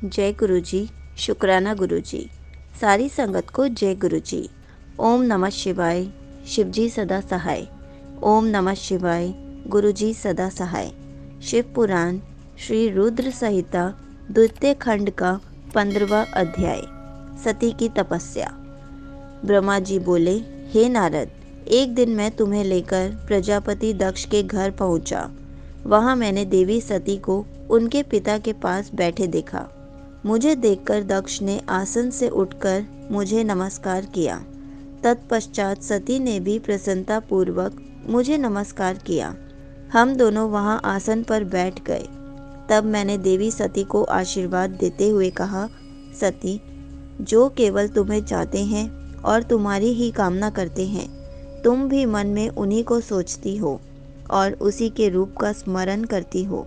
जय गुरु जी। शुक्राना गुरु जी। सारी संगत को जय गुरु जी। ओम नमः शिवाय। शिव जी सदा सहाय। ओम नमः शिवाय। गुरु जी सदा सहाय। शिव पुराण श्री रुद्र संहिता द्वितीय खंड का 15वां अध्याय, सती की तपस्या। ब्रह्मा जी बोले, हे नारद, एक दिन मैं तुम्हें लेकर प्रजापति दक्ष के घर पहुंचा। वहां मैंने देवी सती को उनके पिता के पास बैठे देखा। मुझे देखकर दक्ष ने आसन से उठकर मुझे नमस्कार किया। तत्पश्चात सती ने भी प्रसन्नता पूर्वक मुझे नमस्कार किया। हम दोनों वहां आसन पर बैठ गए। तब मैंने देवी सती को आशीर्वाद देते हुए कहा, सती, जो केवल तुम्हें चाहते हैं और तुम्हारी ही कामना करते हैं, तुम भी मन में उन्हीं को सोचती हो और उसी के रूप का स्मरण करती हो।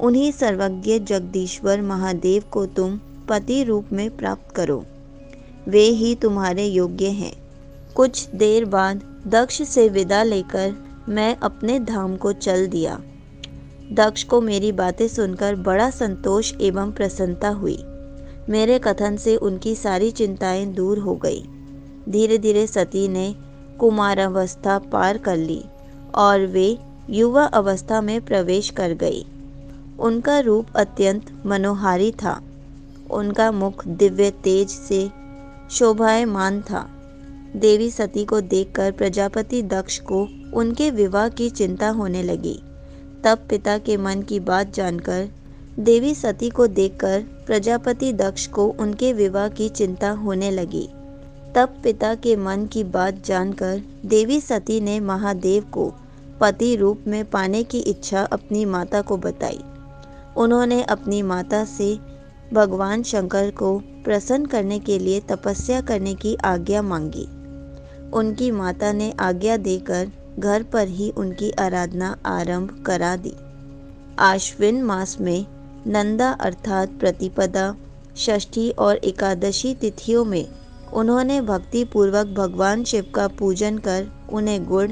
उन्हीं सर्वज्ञ जगदीश्वर महादेव को तुम पति रूप में प्राप्त करो, वे ही तुम्हारे योग्य हैं। कुछ देर बाद दक्ष से विदा लेकर मैं अपने धाम को चल दिया। दक्ष को मेरी बातें सुनकर बड़ा संतोष एवं प्रसन्नता हुई। मेरे कथन से उनकी सारी चिंताएं दूर हो गई। धीरे धीरे सती ने कुमारावस्था पार कर ली और वे युवा अवस्था में प्रवेश कर गई। उनका रूप अत्यंत मनोहारी था। उनका मुख दिव्य तेज से शोभायमान था। देवी सती को देखकर प्रजापति दक्ष को उनके विवाह की चिंता होने लगी। तब पिता के मन की बात जानकर देवी सती को देखकर प्रजापति दक्ष को उनके विवाह की चिंता होने लगी। तब पिता के मन की बात जानकर देवी सती ने महादेव को पति रूप में पाने की इच्छा अपनी माता को बताई। उन्होंने अपनी माता से भगवान शंकर को प्रसन्न करने के लिए तपस्या करने की आज्ञा मांगी। उनकी माता ने आज्ञा देकर घर पर ही उनकी आराधना आरंभ करा दी। आश्विन मास में नंदा अर्थात प्रतिपदा, षष्ठी और एकादशी तिथियों में उन्होंने भक्ति पूर्वक भगवान शिव का पूजन कर उन्हें गुड़,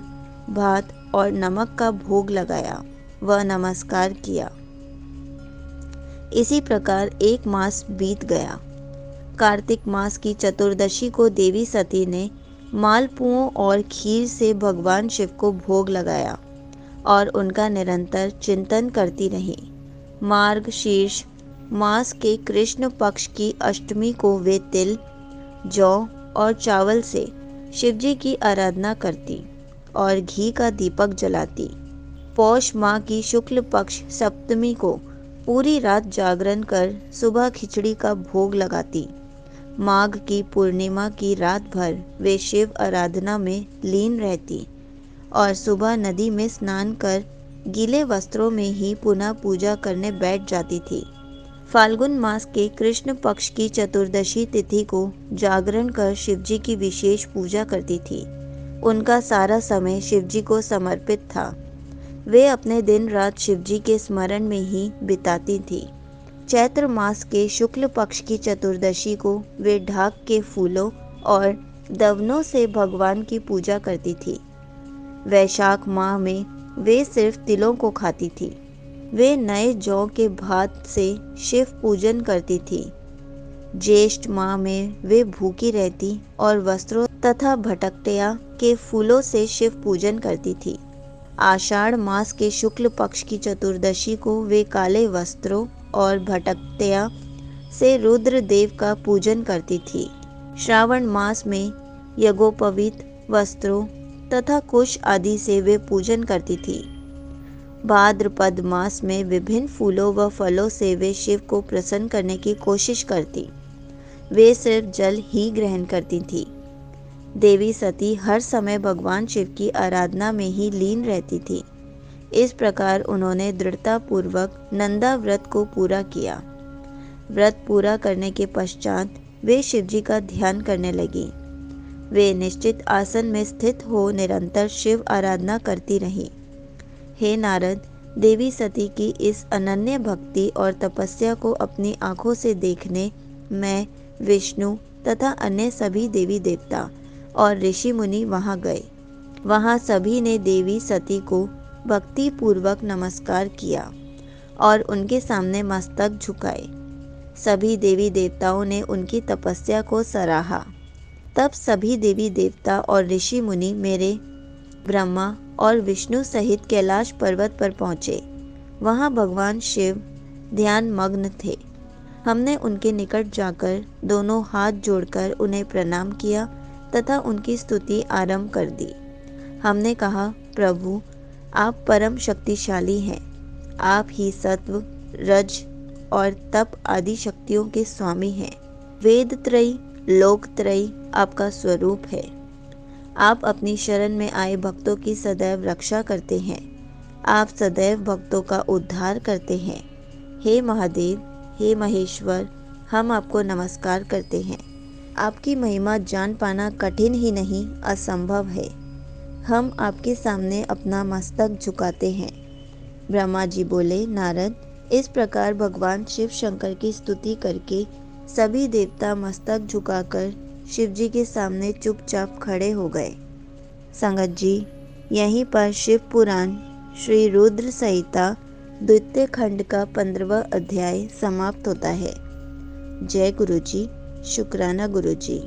भात और नमक का भोग लगाया व नमस्कार किया। इसी प्रकार एक मास बीत गया। कार्तिक मास की चतुर्दशी को देवी सती ने मालपुओं और खीर से भगवान शिव को भोग लगाया और उनका निरंतर चिंतन करती रही। मार्गशीर्ष मास के कृष्ण पक्ष की अष्टमी को वे तिल, जौ और चावल से शिवजी की आराधना करती और घी का दीपक जलाती। पौष माह की शुक्ल पक्ष सप्तमी को पूरी रात जागरण कर सुबह खिचड़ी का भोग लगाती। माघ की पूर्णिमा की रात भर वे शिव आराधना में लीन रहती और सुबह नदी में स्नान कर गीले वस्त्रों में ही पुनः पूजा करने बैठ जाती थी। फाल्गुन मास के कृष्ण पक्ष की चतुर्दशी तिथि को जागरण कर शिवजी की विशेष पूजा करती थी। उनका सारा समय शिवजी को समर्पित था। वे अपने दिन रात शिवजी के स्मरण में ही बिताती थी। चैत्र मास के शुक्ल पक्ष की चतुर्दशी को वे ढाक के फूलों और दवनों से भगवान की पूजा करती थी। वैशाख माह में वे सिर्फ तिलों को खाती थी। वे नए जौ के भात से शिव पूजन करती थी। ज्येष्ठ माह में वे भूखी रहती और वस्त्रों तथा भटकटिया के फूलों से शिव पूजन करती थी। आषाढ़ मास के शुक्ल पक्ष की चतुर्दशी को वे काले वस्त्रों और भटकटिया से रुद्र देव का पूजन करती थी। श्रावण मास में यज्ञोपवीत वस्त्रों तथा कुश आदि से वे पूजन करती थी। भाद्रपद मास में विभिन्न फूलों व फलों से वे शिव को प्रसन्न करने की कोशिश करती। वे सिर्फ जल ही ग्रहण करती थी। देवी सती हर समय भगवान शिव की आराधना में ही लीन रहती थी। इस प्रकार उन्होंने दृढ़ता पूर्वक नंदा व्रत को पूरा किया। व्रत पूरा करने के पश्चात वे शिवजी का ध्यान करने लगी। वे निश्चित आसन में स्थित हो निरंतर शिव आराधना करती रहीं। हे नारद, देवी सती की इस अनन्य भक्ति और तपस्या को अपनी आंखों से देखने मैं, विष्णु तथा अन्य सभी देवी देवता और ऋषि मुनि वहां गए। वहां सभी ने देवी सती को भक्ति पूर्वक नमस्कार किया और उनके सामने मस्तक झुकाए। सभी देवी देवताओं ने उनकी तपस्या को सराहा। तब सभी देवी देवता और ऋषि मुनि मेरे ब्रह्मा और विष्णु सहित कैलाश पर्वत पर पहुँचे। वहाँ भगवान शिव ध्यान मग्न थे। हमने उनके निकट जाकर दोनों हाथ जोड़कर उन्हें प्रणाम किया तथा उनकी स्तुति आरंभ कर दी। हमने कहा, प्रभु, आप परम शक्तिशाली हैं। आप ही सत्व, रज और तप आदि शक्तियों के स्वामी हैं। वेद त्रयी, लोक त्रयी आपका स्वरूप है। आप अपनी शरण में आए भक्तों की सदैव रक्षा करते हैं। आप सदैव भक्तों का उद्धार करते हैं। हे महादेव, हे महेश्वर, हम आपको नमस्कार करते हैं। आपकी महिमा जान पाना कठिन ही नहीं, असंभव है। हम आपके सामने अपना मस्तक झुकाते हैं। ब्रह्मा जी बोले, नारद, इस प्रकार भगवान शिव शंकर की स्तुति करके सभी देवता मस्तक झुकाकर शिव जी के सामने चुपचाप खड़े हो गए। संगत जी, यहीं पर शिव पुराण श्री रुद्र संहिता द्वितीय खंड का 15वां अध्याय समाप्त होता है। जय गुरु जी। शुक्राना गुरु जी।